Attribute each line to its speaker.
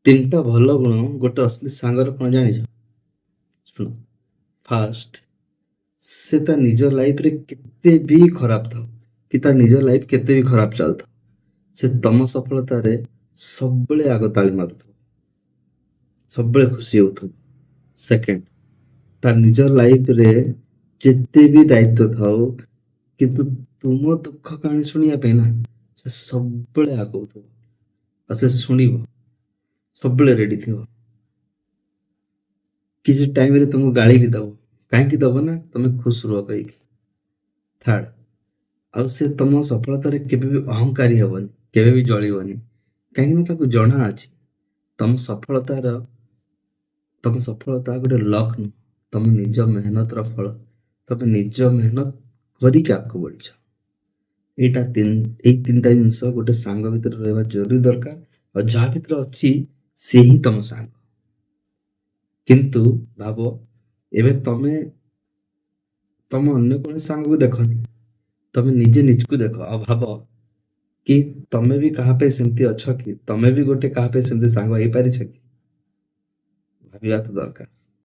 Speaker 1: ତିନିଟା ଭଲ ଗୁଣ ଗୋଟେ ଅଶ୍ଳୀ ସାଙ୍ଗର କ'ଣ ଜାଣିଛ? ଶୁଣ, ଫାଷ୍ଟ ସେ ତା ନିଜ ଲାଇଫରେ କେତେ ବି ଖରାପ ଥାଉ କି ତା ନିଜ ଲାଇଫ କେତେ ବି ଖରାପ ଚାଲୁଥାଉ, ସେ ତମ ସଫଳତାରେ ସବୁବେଳେ ଆଗ ତାଳି ମାରୁଥିବ, ସବୁବେଳେ ଖୁସି ହଉଥିବ। ସେକେଣ୍ଡ, ତା ନିଜ ଲାଇଫରେ ଯେତେ ବି ଦାୟିତ୍ୱ ଥାଉ କିନ୍ତୁ ତୁମ ଦୁଃଖ କାହାଣୀ ଶୁଣିବା ପାଇଁ ନା ସେ ସବୁବେଳେ ଆଗଉଥିବ ଆଉ ସେ ଶୁଣିବ, ସବୁବେଳେ ରେଡି ଥିବ। କିଛି ଟାଇମରେ ତୁମକୁ ଗାଳି ବି ଦବ, କାହିଁକି ଦବ ନା ତମେ ଖୁସି ରୁହ କହିକି। ଥାର୍ଡ, ଆଉ ସେ ତମ ସଫଳତାରେ କେବେ ବି ଅହଙ୍କାରୀ ହବନି, କେବେ ବି ଜଳିବନି, କାହିଁକି ନା ତାକୁ ଜଣା ଅଛି ତମ ସଫଳତାର ତମ ସଫଳତା ଗୋଟେ ଲକ୍ ନୁହଁ, ତମ ନିଜ ମେହନତର ଫଳ। ତମେ ନିଜ ମେହନତ କରିକି ଆଗକୁ ବଢିଛ। ଏଇ ତିନିଟା ଜିନିଷ ଗୋଟେ ସାଙ୍ଗ ଭିତରେ ରହିବା ଜରୁରୀ ଦରକାର। ଆଉ ଯାହା ଭିତରେ ଅଛି ସେ ହିଁ ତମ ସାଙ୍ଗ। କିନ୍ତୁ ଭାବ, ଏବେ ତମେ ତମ ଅନ୍ୟ କୌଣସି ସାଙ୍ଗକୁ ଦେଖନି, ତମେ ନିଜେ ନିଜକୁ ଦେଖ ଆଉ ଭାବ କି ତମେ ବି କାହା ପାଇଁ ସେମିତି ଅଛ କି, ତମେ ବି ଗୋଟେ କାହା ପାଇଁ ସେମିତି ସାଙ୍ଗ ହେଇପାରିଛ କି? ଭାବିବା ତ ଦରକାର।